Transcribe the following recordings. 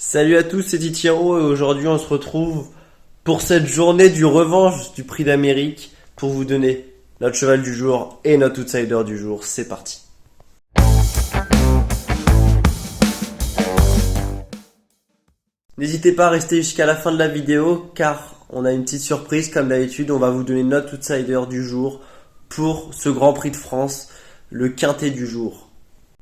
Salut à tous, c'est Titiero et aujourd'hui on se retrouve pour cette journée du revanche du Prix d'Amérique pour vous donner notre cheval du jour et notre outsider du jour. C'est parti. N'hésitez pas à rester jusqu'à la fin de la vidéo car on a une petite surprise comme d'habitude. On va vous donner notre outsider du jour pour ce Grand Prix de France, le quintet du jour.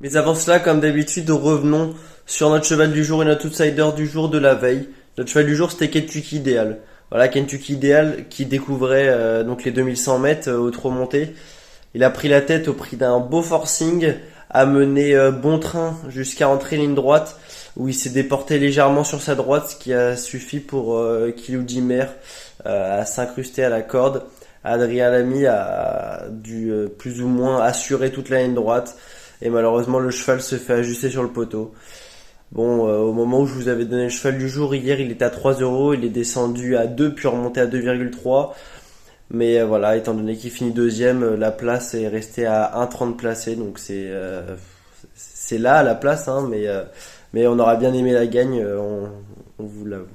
Mais avant cela, comme d'habitude, revenons sur notre cheval du jour et notre outsider du jour de la veille. Notre cheval du jour, c'était Kentucky Ideal. Voilà, Kentucky Ideal qui découvrait donc les 2100 mètres au trot monté. Il a pris la tête au prix d'un beau forcing, a mené bon train jusqu'à entrer ligne droite, où il s'est déporté légèrement sur sa droite, ce qui a suffi pour Kilou Jimer à s'incruster à la corde. Adrien Lamy a dû plus ou moins assurer toute la ligne droite. Et malheureusement, le cheval se fait ajuster sur le poteau. Bon, au moment où je vous avais donné le cheval du jour, hier, il était à 3 euros. Il est descendu à 2, puis remonté à 2,3. Mais voilà, étant donné qu'il finit deuxième, la place est restée à 1,30 placé. Donc c'est là la place, hein, mais on aura bien aimé la gagne, on vous l'avoue.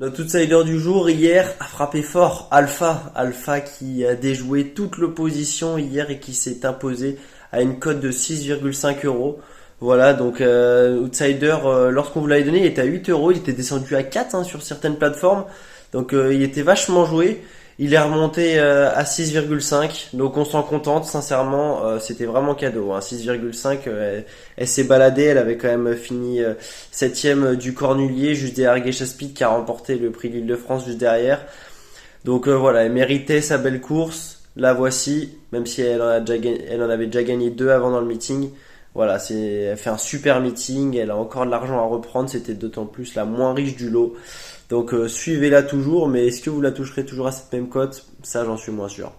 Notre outsider du jour, hier, a frappé fort. Alpha qui a déjoué toute l'opposition hier et qui s'est imposé à une cote de 6,5 euros. Voilà, donc outsider, lorsqu'on vous l'avait donné, il était à 8 euros. Il était descendu à 4 sur certaines plateformes. Donc il était vachement joué. Il est remonté à 6,5. Donc on s'en contente, sincèrement. C'était vraiment cadeau. 6,5, elle s'est baladée. Elle avait quand même fini 7ème du Cornulier, juste derrière Geisha Speed qui a remporté le prix de l'Île-de-France juste derrière. Donc voilà, elle méritait sa belle course. La voici, même si elle en avait déjà gagné 2 avant dans le meeting. Voilà, elle fait un super meeting, elle a encore de l'argent à reprendre, c'était d'autant plus la moins riche du lot. Donc suivez-la toujours, mais est-ce que vous la toucherez toujours à cette même cote? Ça, j'en suis moins sûr.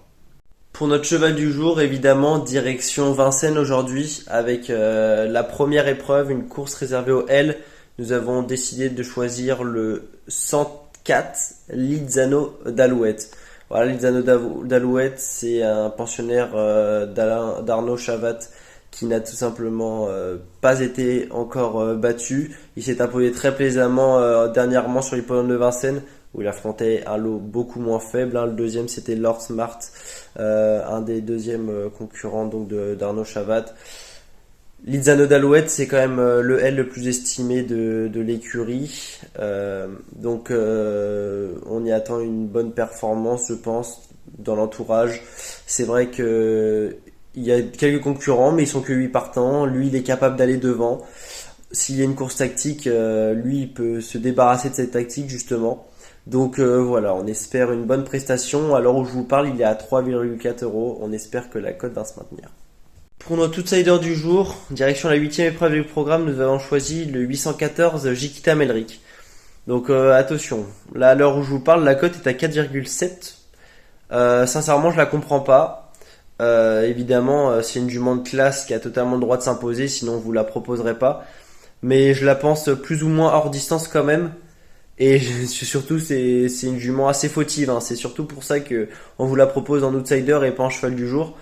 Pour notre cheval du jour, évidemment, direction Vincennes aujourd'hui, avec la première épreuve, une course réservée au L. Nous avons décidé de choisir le 104 Lizano d'Alouette. Voilà, Lizano d'Alouette, c'est un pensionnaire d'Arnaud Chavat qui n'a tout simplement pas été encore battu. Il s'est imposé très plaisamment dernièrement sur l'hippodrome de Vincennes, où il affrontait un lot beaucoup moins faible. Le deuxième, c'était Lord Smart, un des deuxièmes concurrents donc d'Arnaud Chavat. Lizano d'Alouette, c'est quand même le L le plus estimé de l'écurie. Donc on y attend une bonne performance, je pense, dans l'entourage. C'est vrai que il y a quelques concurrents, mais ils sont que 8 partants. Lui, il est capable d'aller devant. S'il y a une course tactique, lui, il peut se débarrasser de cette tactique, justement. Donc voilà, on espère une bonne prestation. À l'heure où je vous parle, il est à 3,4 euros. On espère que la cote va se maintenir. Pour notre outsider du jour, direction la 8ème épreuve du programme, nous avons choisi le 814 Jikita Melrick. Donc attention, là à l'heure où je vous parle, la cote est à 4,7. Sincèrement, je la comprends pas. Évidemment, c'est une jument de classe qui a totalement le droit de s'imposer, sinon on vous la proposerait pas. Mais je la pense plus ou moins hors distance quand même. Et surtout, c'est une jument assez fautive. C'est surtout pour ça que on vous la propose en outsider et pas en cheval du jour.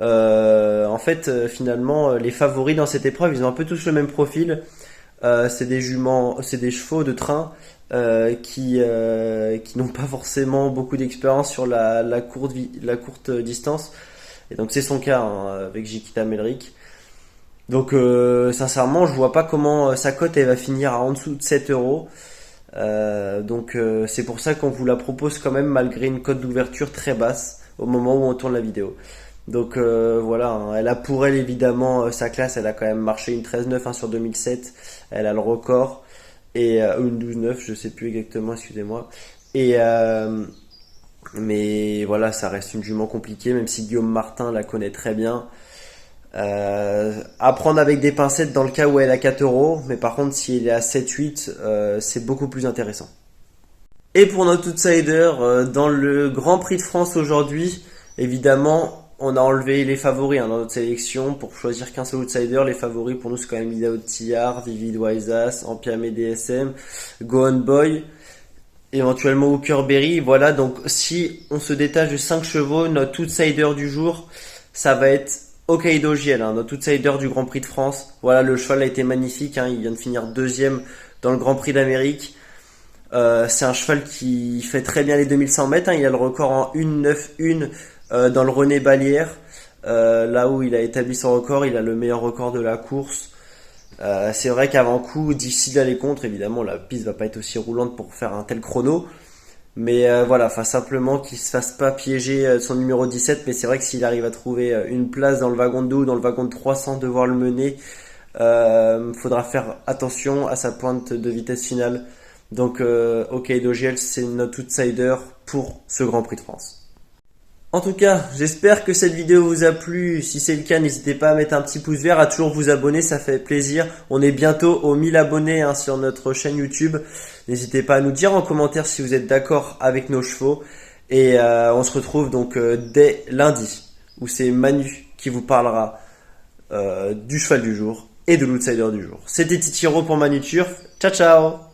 En fait, finalement, les favoris dans cette épreuve, ils ont un peu tous le même profil. C'est des chevaux de train qui n'ont pas forcément beaucoup d'expérience sur la courte distance. Et donc c'est son cas avec Jikita Melrick. Donc sincèrement, je vois pas comment sa cote elle va finir en dessous de 7 euros. Donc c'est pour ça qu'on vous la propose quand même malgré une cote d'ouverture très basse au moment où on tourne la vidéo. Donc voilà, elle a pour elle évidemment sa classe, elle a quand même marché une 13,9 sur 2007, elle a le record, et une 12,9, je sais plus exactement, excusez-moi. Et mais voilà, ça reste une jument compliquée, même si Guillaume Martin la connaît très bien. À prendre avec des pincettes dans le cas où elle est à 4 euros, mais par contre si elle est à 7-8, c'est beaucoup plus intéressant. Et pour notre outsider, dans le Grand Prix de France aujourd'hui, évidemment, on a enlevé les favoris dans notre sélection pour choisir qu'un seul outsider. Les favoris pour nous c'est quand même Idaho Tillard, Vivid Waisas, Ampiamé DSM, Go On Boy, éventuellement Hooker Berry. Voilà, donc si on se détache de 5 chevaux, notre outsider du jour, ça va être Hokkaido GL, hein, notre outsider du Grand Prix de France. Voilà, le cheval a été magnifique, hein, il vient de finir deuxième dans le Grand Prix d'Amérique. C'est un cheval qui fait très bien les 2100 mètres, hein, il a le record en 1,91 dans le René Ballière. Là où il a établi son record, il a le meilleur record de la course. C'est vrai qu'avant coup, difficile d'aller contre, évidemment la piste va pas être aussi roulante pour faire un tel chrono. Mais voilà, enfin simplement qu'il se fasse pas piéger son numéro 17. Mais c'est vrai que s'il arrive à trouver une place dans le wagon de 2 ou dans le wagon de 300, devoir le mener, faudra faire attention à sa pointe de vitesse finale. Donc Hokkaido GL, c'est notre outsider pour ce Grand Prix de France. En tout cas, j'espère que cette vidéo vous a plu. Si c'est le cas, n'hésitez pas à mettre un petit pouce vert, à toujours vous abonner, ça fait plaisir. On est bientôt aux 1000 abonnés hein, sur notre chaîne YouTube. N'hésitez pas à nous dire en commentaire si vous êtes d'accord avec nos chevaux. Et on se retrouve donc dès lundi, où c'est Manu qui vous parlera du cheval du jour et de l'outsider du jour. C'était Titiro pour Manu Turf. Ciao ciao.